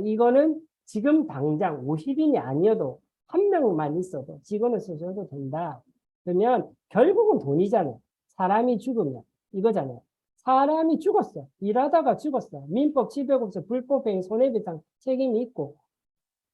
이거는 지금 당장 50인이 아니어도 한 명만 있어도 직원을 쓰셔도 된다. 그러면 결국은 돈이잖아요. 사람이 죽으면 이거잖아요. 사람이 죽었어. 일하다가 죽었어. 민법 700조 불법행위 손해배상 책임이 있고.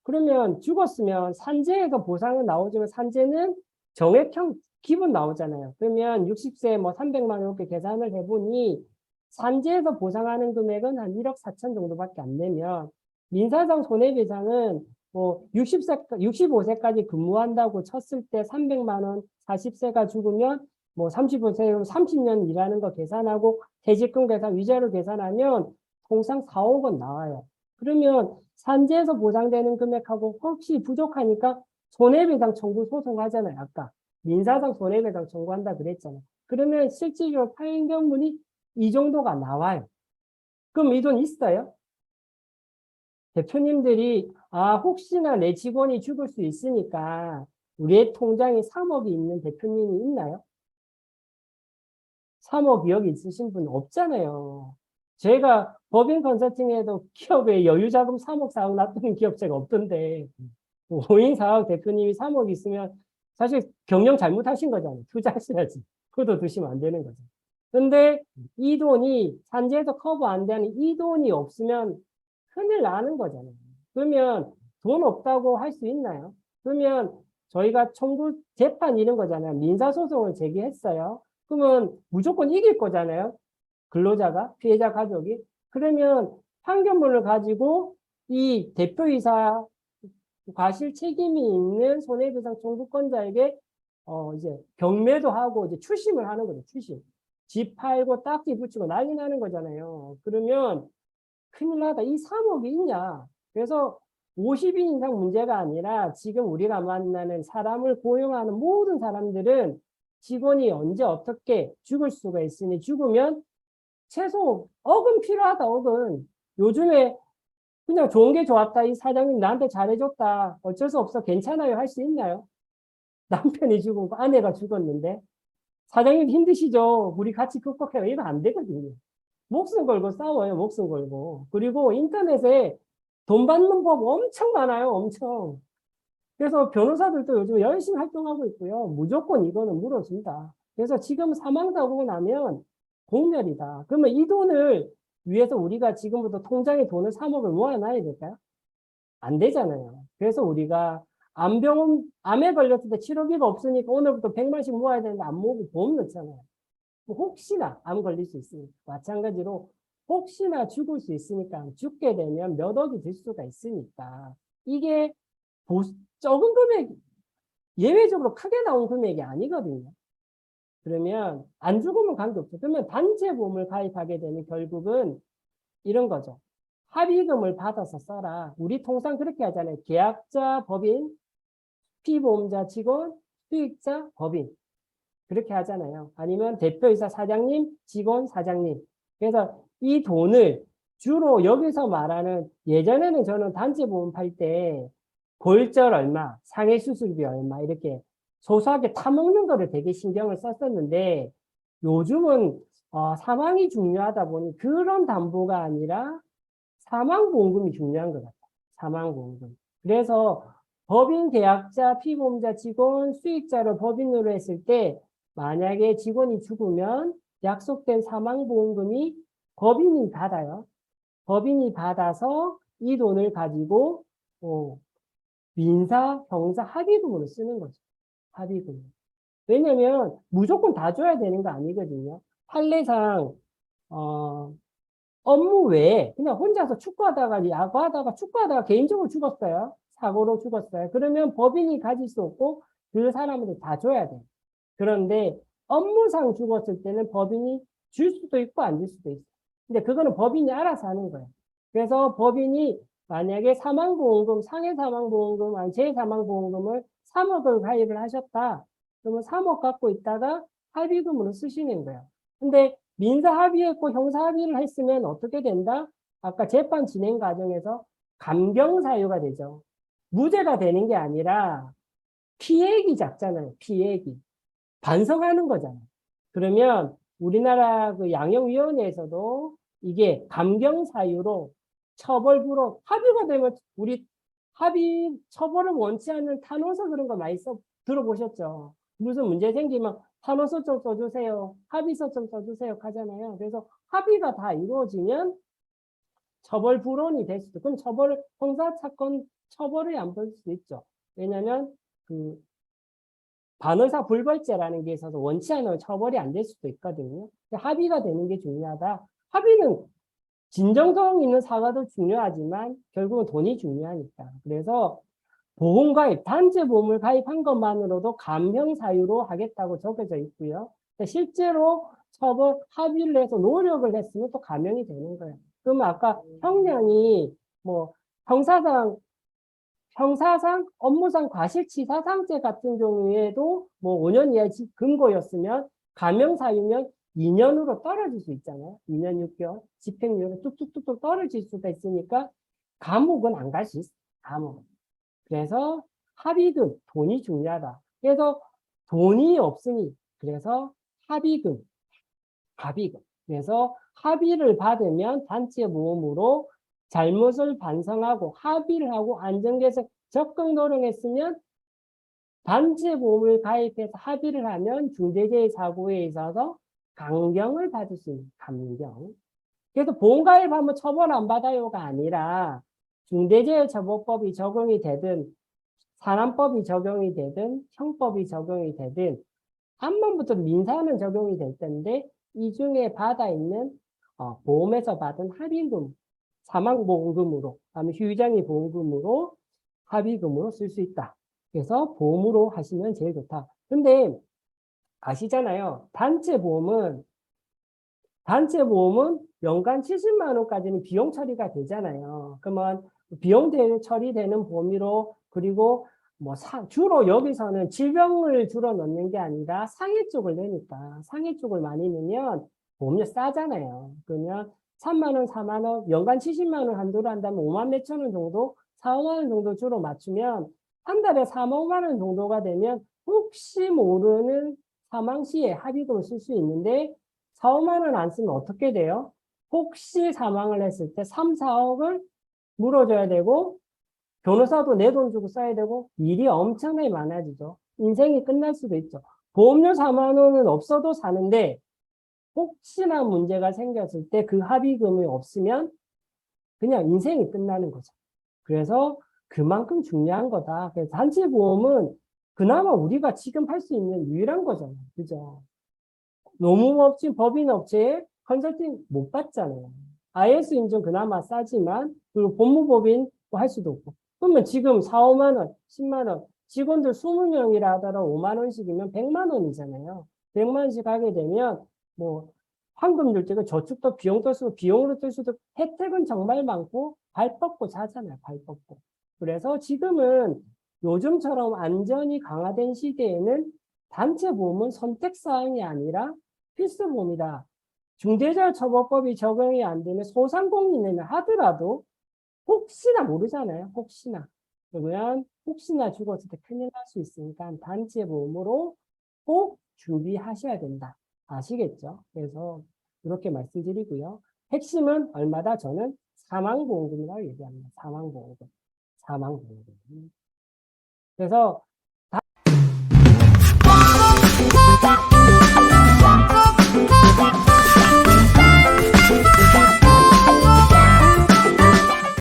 그러면 죽었으면 산재에서 보상은 나오지만 산재는 정액형 기본 나오잖아요. 그러면 60세 뭐 300만 원 이렇게 계산을 해보니 산재에서 보상하는 금액은 한 1억 4천 정도밖에 안 되면 민사상 손해배상은 뭐 60세, 65세까지 근무한다고 쳤을 때 300만 원, 40세가 죽으면 뭐 35세로 30년 일하는 거 계산하고 퇴직금 계산, 위자료 계산하면 통상 4억 원 나와요. 그러면 산재에서 보상되는 금액하고 혹시 부족하니까 손해배상 청구 소송하잖아요. 아까 민사상 손해배상 청구한다 그랬잖아요. 그러면 실질적으로 판결문이 이 정도가 나와요. 그럼 이 돈 있어요? 대표님들이 혹시나 내 직원이 죽을 수 있으니까 우리의 통장에 3억이 있는 대표님이 있나요? 3억, 2억 있으신 분 없잖아요. 제가 법인 컨설팅에도 기업에 여유자금 3억, 4억 놔두는 기업체가 없던데 5인 4억 대표님이 3억 있으면 사실 경영 잘못하신 거잖아요. 투자하셔야지. 그것도 두시면 안 되는 거죠. 근데 이 돈이 산재에서 커버 안 되는 이 돈이 없으면 큰일 나는 거잖아요. 그러면 돈 없다고 할 수 있나요? 그러면 저희가 청구 재판 이런 거잖아요. 민사소송을 제기했어요. 그러면 무조건 이길 거잖아요. 근로자가, 피해자 가족이. 그러면 판결문을 가지고 이 대표이사 과실 책임이 있는 손해배상 청구권자에게 이제 경매도 하고 이제 추심을 하는 거죠. 추심. 집 팔고 딱지 붙이고 난리 나는 거잖아요. 그러면 큰일 나다. 이 3억이 있냐? 그래서 50인 이상 문제가 아니라 지금 우리가 만나는 사람을 고용하는 모든 사람들은 직원이 언제 어떻게 죽을 수가 있으니 죽으면 최소 억은 필요하다. 억은. 요즘에 그냥 좋은 게 좋았다. 이 사장님 나한테 잘해줬다. 어쩔 수 없어. 괜찮아요. 할 수 있나요? 남편이 죽고 아내가 죽었는데 사장님 힘드시죠? 우리 같이 극복해요. 이거 안 되거든요. 목숨 걸고 싸워요. 목숨 걸고. 그리고 인터넷에 돈 받는 법 엄청 많아요. 엄청. 그래서 변호사들도 요즘 열심히 활동하고 있고요. 무조건 이거는 물어준다. 그래서 지금 사망사고가 나면 공멸이다. 그러면 이 돈을 위해서 우리가 지금부터 통장에 돈을 3억을 모아놔야 될까요? 안 되잖아요. 그래서 우리가 암에 걸렸을 때 치료비가 없으니까 오늘부터 100만씩 모아야 되는데 안 모으고 보험 넣잖아요. 혹시나 암 걸릴 수 있으니까. 마찬가지로 혹시나 죽을 수 있으니까 죽게 되면 몇 억이 들 수가 있으니까 이게 적은 금액, 예외적으로 크게 나온 금액이 아니거든요. 그러면 안 죽으면 관계없죠. 그러면 단체보험을 가입하게 되면 결국은 이런 거죠. 합의금을 받아서 써라. 우리 통상 그렇게 하잖아요. 계약자, 법인, 피보험자, 직원, 수익자, 법인. 그렇게 하잖아요. 아니면 대표이사 사장님, 직원, 사장님. 그래서 이 돈을 주로 여기서 말하는 예전에는 저는 단체보험 팔 때 골절 얼마, 상해수술비 얼마 이렇게 소소하게 타먹는 거를 되게 신경을 썼었는데 요즘은 사망이 중요하다 보니 그런 담보가 아니라 사망보험금이 중요한 것 같아요. 사망보험금. 그래서 법인 계약자, 피보험자, 직원, 수익자를 법인으로 했을 때 만약에 직원이 죽으면 약속된 사망보험금이 법인이 받아요. 법인이 받아서 이 돈을 가지고 민사, 형사 합의금으로 쓰는 거죠. 합의금. 왜냐면 무조건 다 줘야 되는 거 아니거든요. 판례상 업무 외에 그냥 혼자서 축구하다가 야구하다가 축구하다가 개인적으로 죽었어요. 사고로 죽었어요. 그러면 법인이 가질 수 없고 그 사람한테 다 줘야 돼요. 그런데 업무상 죽었을 때는 법인이 줄 수도 있고 안 줄 수도 있어요. 근데 그거는 법인이 알아서 하는 거예요. 그래서 법인이 만약에 사망보험금, 상해사망보험금, 아니 재사망보험금을 3억을 가입을 하셨다. 그러면 3억 갖고 있다가 합의금으로 쓰시는 거예요. 근데 민사 합의했고 형사 합의를 했으면 어떻게 된다? 아까 재판 진행 과정에서 감경 사유가 되죠. 무죄가 되는 게 아니라 피해액이 작잖아요. 피해액이. 반성하는 거잖아요. 그러면 우리나라 그 양형위원회에서도 이게 감경 사유로 처벌부로 합의가 되면 우리 합의 처벌을 원치 않는 탄원서 그런 거 많이 들어보셨죠? 무슨 문제 생기면 탄원서 좀 써주세요. 합의서 좀 써주세요. 하잖아요. 그래서 합의가 다 이루어지면 처벌 불원이 될 수도. 그럼 형사사건 처벌을 안 받을 수도 있죠. 왜냐하면 그 반의사 불벌죄라는 게 있어서 원치 않으면 처벌이 안 될 수도 있거든요. 합의가 되는 게 중요하다. 합의는 진정성 있는 사과도 중요하지만 결국은 돈이 중요하니까. 그래서 보험가입, 단체보험을 가입한 것만으로도 감형 사유로 하겠다고 적혀져 있고요. 실제로 처벌 합의를 해서 노력을 했으면 또 감형이 되는 거예요. 그러면 아까 형량이 뭐 형사상, 업무상 과실치사상죄 같은 경우에도 뭐 5년 이하 금고였으면 감형 사유면 2년으로 떨어질 수 있잖아요. 2년 6개월 집행유예가 뚝뚝뚝뚝 떨어질 수가 있으니까 감옥은 안 갈 수 있어요. 감옥. 그래서 합의금, 돈이 중요하다. 그래서 돈이 없으니 그래서 합의금. 그래서 합의를 받으면 단체 보험으로 잘못을 반성하고 합의를 하고 안전계획 적극 노력했으면 단체 보험을 가입해서 합의를 하면 중대재해 사고에 있어서 강경을 받을 수 있는 감경. 그래서 보험 가입하면 처벌 안 받아요가 아니라 중대재해처벌법이 적용이 되든 산안법이 적용이 되든 형법이 적용이 되든 암만부터 민사는 적용이 될 텐데 이 중에 받아 있는 보험에서 받은 합의금, 사망보험금으로, 아니면 휴장의 보험금으로 합의금으로 쓸 수 있다. 그래서 보험으로 하시면 제일 좋다. 근데 아시잖아요. 단체보험은 연간 70만 원까지는 비용 처리가 되잖아요. 그러면 비용 처리되는 범위로 그리고 뭐 주로 여기서는 질병을 주로 넣는 게 아니라 상해 쪽을 내니까 상해 쪽을 많이 넣으면 보험료 싸잖아요. 그러면 3만 원, 4만 원, 연간 70만 원 한도로 한다면 5만 몇천 원 정도, 4, 5만 원 정도 주로 맞추면 한 달에 4, 5만 원 정도가 되면 혹시 모르는 사망 시에 합의금을 쓸 수 있는데 4, 5만 원 안 쓰면 어떻게 돼요? 혹시 사망을 했을 때 3, 4억을 물어줘야 되고 변호사도 내 돈 주고 써야 되고 일이 엄청나게 많아지죠. 인생이 끝날 수도 있죠. 보험료 4만 원은 없어도 사는데 혹시나 문제가 생겼을 때 그 합의금이 없으면 그냥 인생이 끝나는 거죠. 그래서 그만큼 중요한 거다. 그래서 단체보험은 그나마 우리가 지금 할 수 있는 유일한 거잖아요. 그죠? 노무업체, 법인업체에 컨설팅 못 받잖아요. IS 인증 그나마 싸지만, 그리고 법무법인 할 수도 없고. 그러면 지금 4, 5만 원, 10만 원, 직원들 20명이라 하더라도 5만 원씩이면 100만 원이잖아요. 100만 원씩 하게 되면, 뭐, 황금 율제가 저축도 비용도 쓰고 비용으로 뜰 수도 혜택은 정말 많고, 발 뻗고 자잖아요, 발 뻗고. 그래서 지금은 요즘처럼 안전이 강화된 시대에는 단체 보험은 선택사항이 아니라 필수보험이다. 중대재해처벌법이 적용이 안 되면 소상공인을 하더라도 혹시나 모르잖아요. 혹시나. 그러면 혹시나 죽었을 때 큰일 날 수 있으니까 단체 보험으로 꼭 준비하셔야 된다. 아시겠죠? 그래서 이렇게 말씀드리고요. 핵심은 얼마다? 저는 사망보험금이라고 얘기합니다. 사망보험금. 사망보험금. 그래서